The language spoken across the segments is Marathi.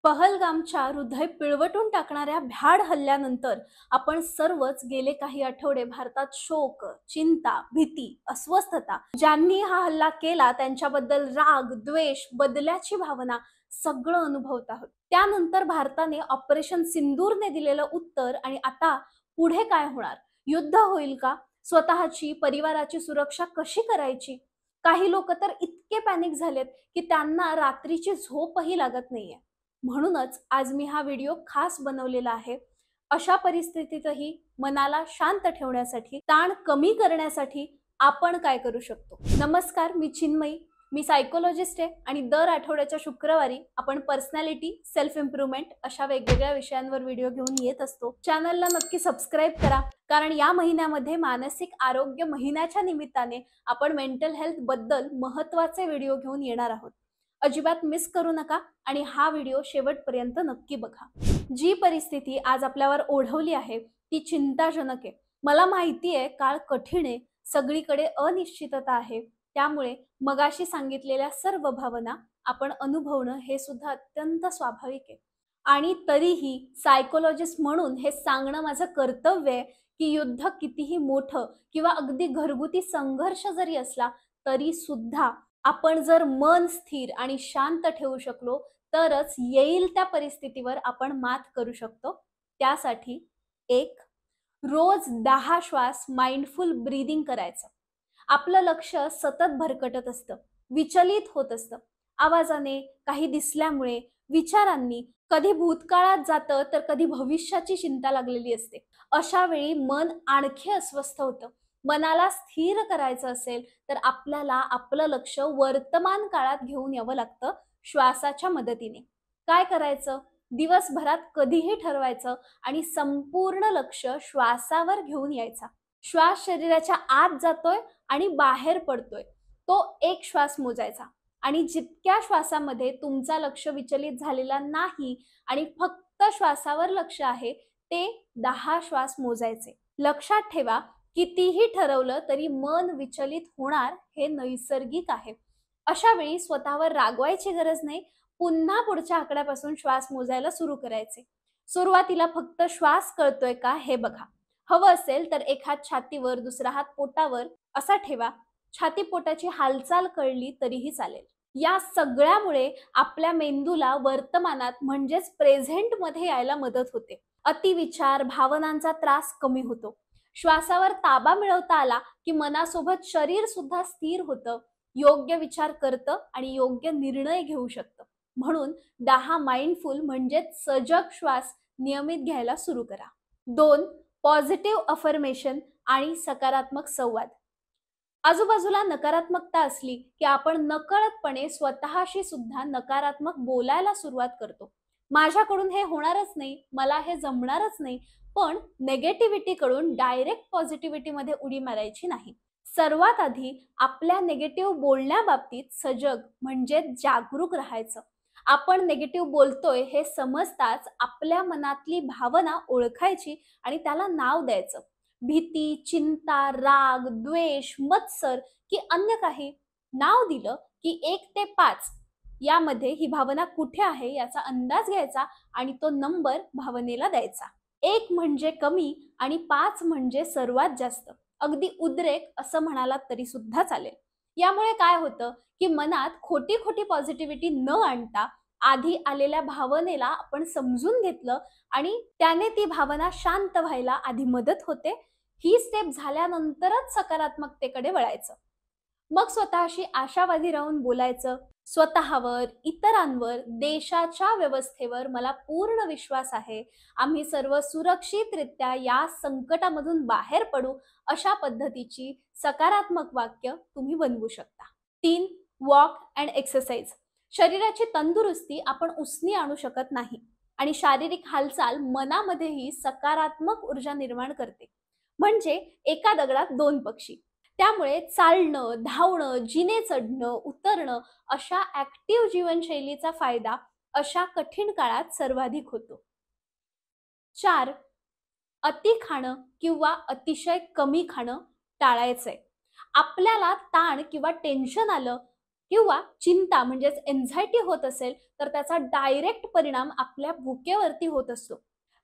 पहलगामच्या हृदय पिळवटून टाकणाऱ्या भ्याड हल्ल्यानंतर आपण सर्वच गेले काही आठवडे भारतात शोक, चिंता, भीती, अस्वस्थता, ज्यांनी हा हल्ला केला त्यांच्याबद्दल राग, द्वेष, बदल्याची भावना सगळं अनुभवत आहोत। त्यानंतर भारताने ऑपरेशन सिंदूरने दिलेलं उत्तर आणि आता पुढे काय होणार? युद्ध होईल का? स्वतःची, परिवाराची सुरक्षा कशी करायची? काही लोक तर इतके पॅनिक झालेत की त्यांना रात्रीची झोपही लागत नाहीये। म्हणूनच आज मी हा व्हिडिओ खास बनवलेला आहे। अशा परिस्थितीतही मनाला शांत ठेवण्यासाठी, ताण कमी करण्यासाठी आपण काय करू शकतो। नमस्कार, मी चिन्मयी, मी सायकोलॉजिस्ट आहे आणि दर आठवड्याच्या शुक्रवारी आपण पर्सनॅलिटी, सेल्फ इम्प्रूव्हमेंट अशा वेगवेगळ्या विषयांवर व्हिडिओ घेऊन येत असतो। चॅनलला नक्की सबस्क्राइब करा, कारण या महिन्यामध्ये मानसिक आरोग्य महिन्याच्या निमित्ताने आपण मेंटल हेल्थ बद्दल महत्त्वाचे व्हिडिओ घेऊन येणार आहोत। अजिबात मिस करू नका आणि हा व्हिडिओ शेवटपर्यंत नक्की बघा। जी परिस्थिती आज आपल्यावर ओढवली आहे ती चिंताजनक आहे। मला माहिती आहे काळ कठीण आहे, सगळीकडे अनिश्चितता आहे, त्यामुळे मगाशी सांगितलेल्या सर्व भावना आपण अनुभवणं हे सुद्धा अत्यंत स्वाभाविक आहे। आणि तरीही सायकोलॉजिस्ट म्हणून हे सांगणं माझं कर्तव्य आहे की युद्ध कितीही मोठं किंवा अगदी घरगुती संघर्ष जरी असला तरी सुद्धा आपण जर मन स्थिर आणि शांत ठेवू शकलो तरच येईल त्या परिस्थितीवर आपण मात करू शकतो। त्यासाठी एक, रोज 10 श्वास माइंडफुल ब्रीदिंग करायचं। आपलं लक्ष सतत भरकटत असतं, विचलित होत असतं, आवाजाने, काही दिसल्यामुळे, विचारांनी, कधी भूतकाळात जातं तर कधी भविष्याची चिंता लागलेली असते। अशा वेळी मन आणखी अस्वस्थ होतं। मनाला स्थिर करायचं असेल तर आपल्याला आपलं लक्ष वर्तमान काळात घेऊन यावं लागतं श्वासाच्या मदतीने। काय करायचं? दिवसभरात कधीही ठरवायचं आणि संपूर्ण लक्ष श्वासावर घेऊन यायचा। श्वास शरीराच्या आत जातोय आणि बाहेर पडतोय, तो एक श्वास मोजायचा आणि जितक्या श्वासामध्ये तुमचा लक्ष विचलित झालेला नाही आणि फक्त श्वासावर लक्ष आहे ते 10 श्वास मोजायचे। लक्षात ठेवा, कितीही ठरवलं तरी मन विचलित होणार हे नैसर्गिक आहे। अशा वेळी स्वतःवर रागवायची गरज नाही, पुन्हा पुढच्या आकड्यापासून श्वास मोजायला सुरू करायचे। सुरुवातीला फक्त श्वास कळतोय का हे बघा। हवं असेल तर एक हात छातीवर, दुसरा हात पोटावर असा ठेवा। छाती पोटाची हालचाल कळली तरीही चालेल। या सगळ्यामुळे आपल्या मेंदूला वर्तमानात म्हणजेच प्रेझेंट मध्ये यायला मदत होते। अतिविचार, भावनांचा त्रास कमी होतो। श्वासावर ताबा मिळवता आला की मनासोबत शरीर सुद्धा स्थिर होतं, योग्य विचार करतं आणि योग्य निर्णय घेऊ शकतं। म्हणून 10 माइंडफुल म्हणजे सजग श्वास नियमित घ्यायला सुरू करा। 2, पॉझिटिव्ह अफर्मेशन आणि सकारात्मक संवाद। आजूबाजूला नकारात्मकता असली की आपण नकळतपणे स्वतःशी सुद्धा नकारात्मक बोलायला सुरुवात करतो। माझ्याकडून हे होणारच नाही, मला हे जमणारच नाही, पण नेगेटिव्हिटी कडून डायरेक्ट पॉझिटिव्हिटी मध्ये उडी मारायची नाही। सर्वात आधी आपल्या नेगेटिव्ह बोलण्याबाबतीत सजग म्हणजे जागरूक राहायचं। आपण नेगेटिव्ह बोलतोय हे समजताच आपल्या मनातली भावना ओळखायची आणि त्याला नाव द्यायचं। भीती, चिंता, राग, द्वेष, मत्सर की अन्य काही, नाव दिलं की 1 ते 5 यामध्ये ही भावना कुठे आहे याचा अंदाज घ्यायचा आणि तो नंबर भावनेला द्यायचा। 1 म्हणजे कमी आणि 5 म्हणजे सर्वात जास्त, अगदी उद्रेक असं म्हणालात तरी सुद्धा चालेल। यामुळे काय होतं की मनात खोटी खोटी पॉझिटिव्हिटी न आणता आधी आलेल्या भावनेला आपण समजून घेतलं आणि त्याने ती भावना शांत व्हायला आधी मदत होते। ही स्टेप झाल्यानंतरच सकारात्मकतेकडे वळायचं। मग स्वतःशी आशावादी राहून बोलायचं, स्वतःवर, इतरांवर, देशाच्या व्यवस्थेवर मला पूर्ण विश्वास आहे, आम्ही सर्व सुरक्षितरित्या या संकटामधून बाहेर पडू, अशा पद्धतीची सकारात्मक वाक्य तुम्ही बनवू शकता। 3, वॉक अँड एक्सरसाइज। शरीराची तंदुरुस्ती आपण उसनी आणू शकत नाही आणि शारीरिक हालचाल मनामध्येही सकारात्मक ऊर्जा निर्माण करते। म्हणजे एका दगडात 2 पक्षी। त्यामुळे चालणं, धावणं, जिने चढणं, उतरणं अशा ऍक्टिव्ह जीवनशैलीचा फायदा अशा कठीण काळात सर्वाधिक होतो। 4, अति खाणं किंवा अतिशय कमी खाणं टाळायचंय। आपल्याला ताण किंवा टेन्शन आलं किंवा चिंता म्हणजेच एन्झायटी होत असेल तर त्याचा डायरेक्ट परिणाम आपल्या भुकेवरती होत असतो.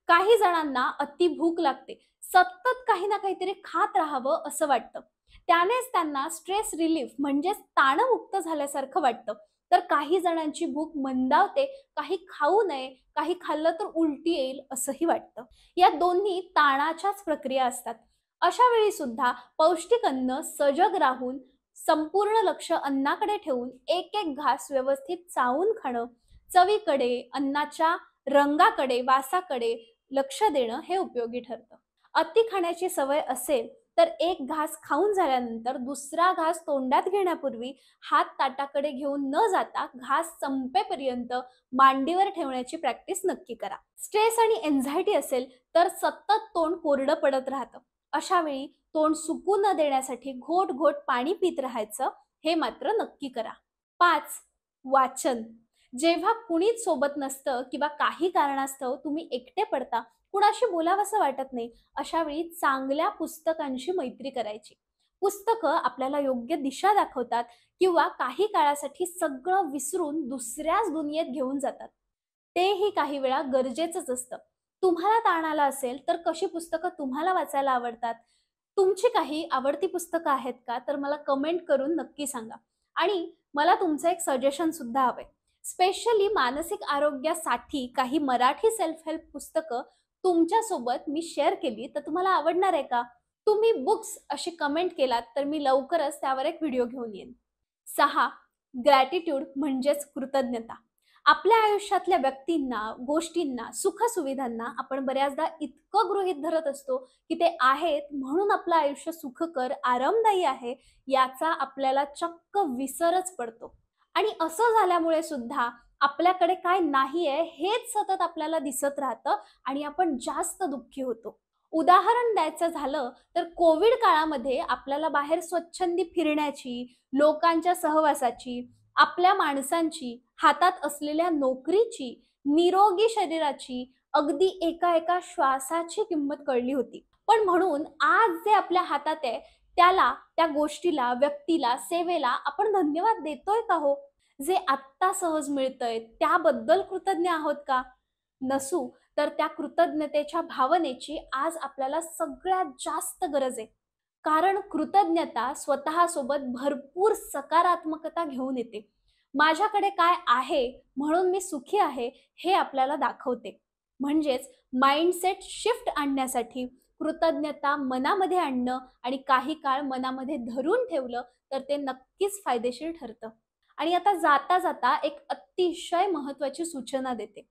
काही जणांना अति भूक लागते, सतत काही ना काहीतरी खात राहावं असं वाटतं. त्यानेच त्यांना स्ट्रेस रिलीफ म्हणजेच ताणमुक्त झाल्यासारखं वाटतं. तर काही जणांची भूक मंदावते, काही खाऊ नये, काही खाल्लं तर उलटी येईल असंही वाटतं. या दोन्ही ताणाच्याच प्रक्रिया असतात. अशा वेळी सुद्धा पौष्टिक अन्न सजग राहून संपूर्ण लक्ष अन्नाकडे ठेवून एक एक घास व्यवस्थित चावून खाणं, चवीकडे, अन्नाच्या रंगाकडे, वासाकडे लक्ष देणं हे उपयोगी ठरतं. अति खाण्याची सवय असेल तर एक घास खाऊन झाल्यानंतर दुसरा घास तोंडात घेण्यापूर्वी हात ताटाकडे घेऊन न जाता घास संपेपर्यंत मांडीवर ठेवण्याची प्रॅक्टिस नक्की करा. स्ट्रेस आणि एन्झायटी असेल तर सतत तोंड कोरडं पडत राहतं. अशा वेळी तोंड सुकू न देण्यासाठी घोट घोट पाणी पित राहायचं, हे मात्र नक्की करा. 5. वाचन. जेव्हा कुणीच सोबत नसतं किंवा काही कारणास्तव तुम्ही एकटे पडता, कुणाशी बोलावंसं वाटत नाही, अशा वेळी चांगल्या पुस्तकांशी मैत्री करायची. पुस्तकं आपल्याला योग्य दिशा दाखवतात किंवा काही काळासाठी सगळं विसरून दुसऱ्याच दुनियेत घेऊन जातात. तेही काही वेळा गरजेचंच असतं. तुम्हाला ताण आला असेल तर कशी पुस्तकं तुम्हाला वाचायला आवडतात? तुमची काही आवडती पुस्तकं आहेत का? तर मला कमेंट करून नक्की सांगा. आणि मला तुमचं एक सजेशन सुद्धा हवंय. स्पेशली मानसिक आरोग्यासाठी काही मराठी सेल्फ हेल्प पुस्तकं तुमच्यासोबत मी शेअर केली तर तुम्हाला आवडणार आहे का? तुम्ही बुक्स अशी कमेंट केलात तर मी लवकरच त्यावर एक व्हिडिओ घेऊन येईन. 6. ग्रॅटिट्यूड म्हणजेच कृतज्ञता. आपल्या आयुष्यातल्या व्यक्तींना, गोष्टींना, सुखसुविधांना आपण बऱ्याचदा इतकं गृहीत धरत असतो की ते आहेत म्हणून आपलं आयुष्य सुखकर, आरामदायी आहे याचा आपल्याला चक्क विसरच पडतो. आणि असं झाल्यामुळे सुद्धा आपल्याकडे काय नाहीये हेच सतत आपल्याला दिसत राहतं आणि आपण जास्त दुःखी होतो. उदाहरण द्यायचं झालं तर कोविड काळामध्ये आपल्याला बाहेर स्वच्छंदी फिरण्याची, लोकांच्या सहवासाची, आपल्या माणसांची, हातात असलेल्या नोकरीची, निरोगी शरीराची, अगदी एका एका श्वासाची किंमत कळली होती. पण म्हणून आज जे आपल्या हातात आहे त्याला, त्या गोष्टीला, व्यक्तीला, सेवेला आपण धन्यवाद देतोय का हो? जे आत्ता सहज मिळतंय त्याबद्दल कृतज्ञ आहोत का? नसू तर त्या कृतज्ञतेच्या भावनेची आज आपल्याला सगळ्यात जास्त गरज आहे. कारण कृतज्ञता स्वतःसोबत भरपूर सकारात्मकता घेऊन येते. माझ्याकडे काय आहे म्हणून मी सुखी आहे हे आपल्याला दाखवते. म्हणजेच माइंडसेट शिफ्ट आणण्यासाठी कृतज्ञता मनामध्ये आणणं आणि काही काळ मनामध्ये धरून ठेवलं तर ते नक्कीच फायदेशीर ठरतं. आणि आता जाता जाता एक अतिशय महत्त्वाची सूचना देते.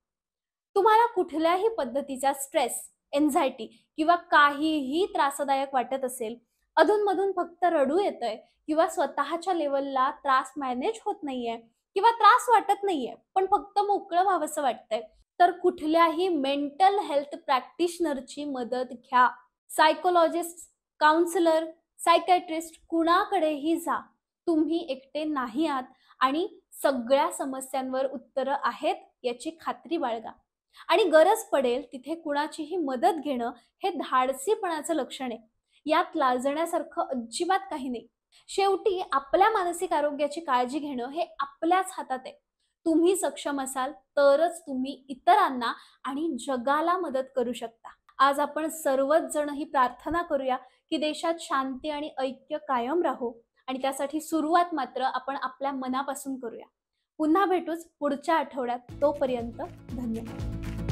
तुम्हाला कुठल्याही पद्धतीचा स्ट्रेस, एन्झायटी किंवा काहीही त्रासदायक वाटत असेल, अधूनमधून फक्त रडू येतंय किंवा स्वतःच्या लेवलला त्रास मॅनेज होत नाहीये किंवा त्रास वाटत नाहीये पण फक्त मोकळं व्हावंसं वाटतंय, तर कुठल्याही मेंटल हेल्थ प्रॅक्टिशनरची मदत घ्या. सायकोलॉजिस्ट, काउन्सिलर, सायकॅट्रिस्ट कुणाकडेही जा. तुम्ही एकटे नाही आहात आणि सगळ्या समस्यांवर उत्तरं आहेत याची खात्री बाळगा. आणि गरज पडेल तिथे कुणाचीही मदत घेणं हे धाडसीपणाचं लक्षण आहे. यात लाजण्यासारखं अजिबात काही नाही. शेवटी आपल्या मानसिक आरोग्याची काळजी घेणं हे आपल्याच हातात आहे. तुम्ही सक्षम असाल तरच तुम्ही इतरांना आणि जगाला मदत करू शकता. आज आपण सर्वच जण ही प्रार्थना करूया की देशात शांती आणि ऐक्य कायम राहो आणि त्यासाठी सुरुवात मात्र आपण आपल्या मनापासून करूया. पुन्हा भेटूच पुढच्या आठवड्यात. तोपर्यंत धन्यवाद.